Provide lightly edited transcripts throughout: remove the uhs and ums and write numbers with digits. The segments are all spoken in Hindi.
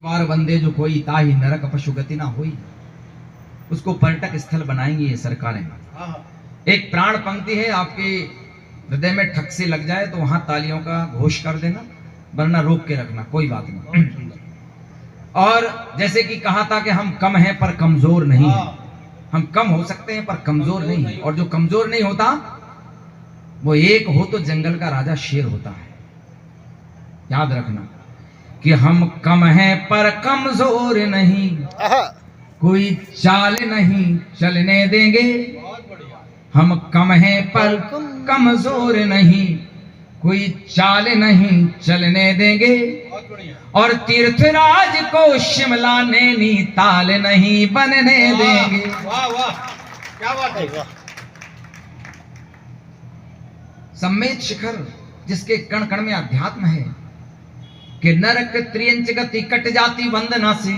पार वंदे जो कोई ताहि नरक पशु गति ना होई, उसको पर्यटक स्थल बनाएंगे ये सरकारें। एक प्राण पंक्ति है, आपके हृदय में ठक से लग जाए तो वहां तालियों का घोष कर देना, वरना रोक के रखना, कोई बात नहीं। और जैसे कि कहा था कि हम कम हैं पर कमजोर नहीं है। हम कम हो सकते हैं पर कमजोर नहीं है, और जो कमजोर नहीं होता वो एक हो तो जंगल का राजा शेर होता है। याद रखना कि हम कम हैं पर कमजोर नहीं, कोई चाल नहीं चलने देंगे। हम कम हैं पर कमजोर नहीं, कोई चाल नहीं चलने देंगे। और तीर्थराज को शिमला नैनीताल नहीं बनने देंगे। वाह वाह, क्या बात है। सम्मेद शिखर जिसके कण कण में अध्यात्म है, कि नरक त्रियंच गति कट जाती वंदना से,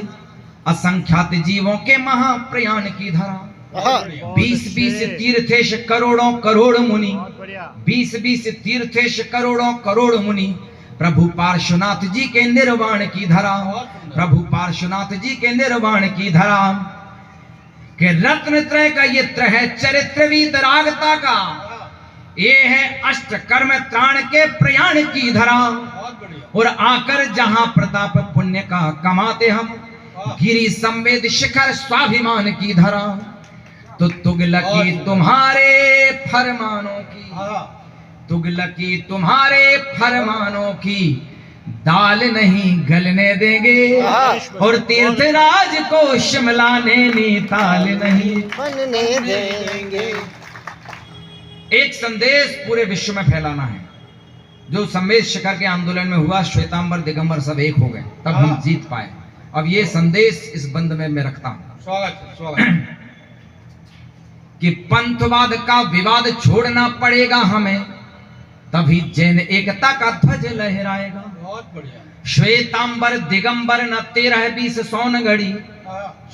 असंख्यात जीवों के महाप्रयाण की धरा। 20-20 तीर्थेश करोड़ों करोड़ मुनि, 20-20 तीर्थेश करोड़ों करोड़ मुनि, प्रभु पार्श्वनाथ जी के निर्वाण की धरा। प्रभु पार्श्वनाथ जी के निर्वाण की धरा के रत्न त्रय का ये त्रय है, चरित्र वीतरागता का ये है, अष्ट कर्म त्राण के प्रयाण की धरा। और आकर जहां प्रताप पुण्य का कमाते हम, गिरी संवेद शिखर स्वाभिमान की धरा। तो तुगलकी तुम्हारे फरमानों की, तुगलकी तुम्हारे फरमानों की दाल नहीं गलने देंगे। और तीर्थराज को शिमला नैनीताल नहीं बनने देंगे। एक संदेश पूरे विश्व में फैलाना है। जो सम्मेद शिखर के आंदोलन में हुआ, श्वेतांबर दिगंबर सब एक हो गए, तब हम जीत पाए। अब ये संदेश इस बंद में मैं रखता हूं। स्वागत कि पंथवाद का विवाद छोड़ना पड़ेगा हमें, तभी जैन एकता का ध्वज लहराएगा। बहुत बढ़िया। श्वेतांबर दिगंबर न 13-20 सोनगढ़ी,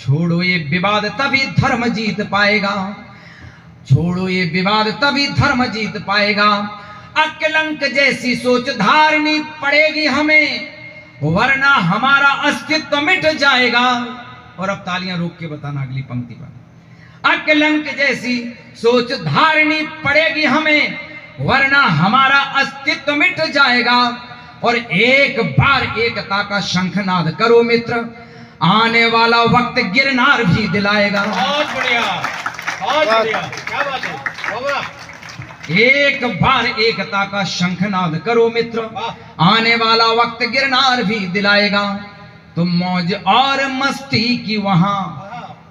छोड़ो ये विवाद तभी धर्म जीत पाएगा। छोड़ो ये विवाद तभी धर्म जीत पाएगा। अकलंक जैसी सोच धारनी पड़ेगी हमें, वरना हमारा अस्तित्व मिट जाएगा। और अब तालियां रोक के बताना अगली पंक्ति पर। अकलंक जैसी सोच धारनी पड़ेगी हमें, वरना हमारा अस्तित्व मिट जाएगा। और एक बार एकता का शंखनाद करो मित्र, आने वाला वक्त गिरनार भी दिलाएगा। बहुत बढ़िया, बहुत बढ़िया, क्या बात है। एक बार एकता का शंखनाद करो मित्र, आने वाला वक्त गिरनार भी दिलाएगा। तुम मौज और मस्ती की वहां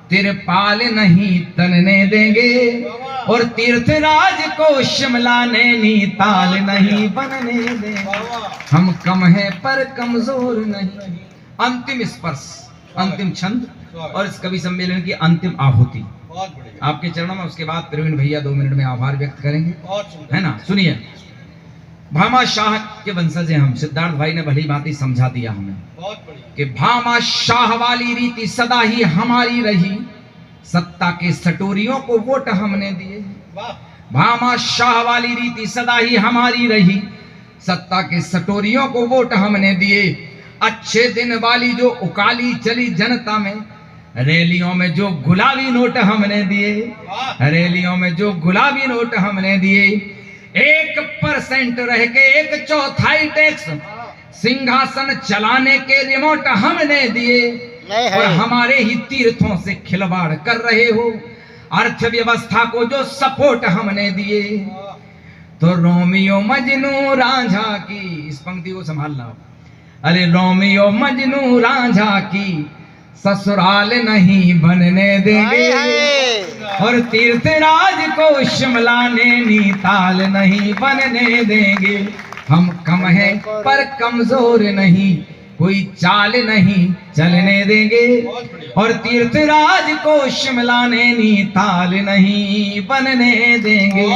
तिरपाल नहीं तनने देंगे। और तीर्थराज को शिमला नैनीताल नहीं बनने देंगे। हम कम हैं पर कमजोर नहीं। अंतिम स्पर्श, अंतिम छंद और इस कवि सम्मेलन की अंतिम आहुति आपके चरणों में। उसके बाद प्रवीण भैया 2 मिनट में आभार व्यक्त करेंगे, है ना। सुनिए, भामा शाह के वंशज हैं हम। सिद्धार्थ भाई ने भली भांति समझा दिया हमें कि भामा शाह वाली रीति सदा ही हमारी रही, सत्ता के सटोरियों को वोट हमने दिए। भामा शाह वाली रीति सदा ही हमारी रही, सत्ता के सटोरियों को वोट हमने दिए। अच्छे दिन वाली जो उकाली चली जनता में, रैलियों में जो गुलाबी नोट हमने दिए, रैलियों में जो गुलाबी नोट हमने दिए। 1% रह के 1/4 टैक्स, सिंहासन चलाने के रिमोट हमने दिए। और हमारे ही तीर्थों से खिलवाड़ कर रहे हो, अर्थव्यवस्था को जो सपोर्ट हमने दिए। तो रोमियो मजनू रांझा की, इस पंक्ति को संभालना। अरे रोमियो मजनू रांझा की ससुराल नहीं बनने देंगे। और तीर्थराज को शिमला नैनीताल नहीं बनने देंगे। हम कम हैं पर कमजोर नहीं, कोई चाल नहीं चलने देंगे। और तीर्थराज को शिमला नैनीताल नहीं बनने देंगे।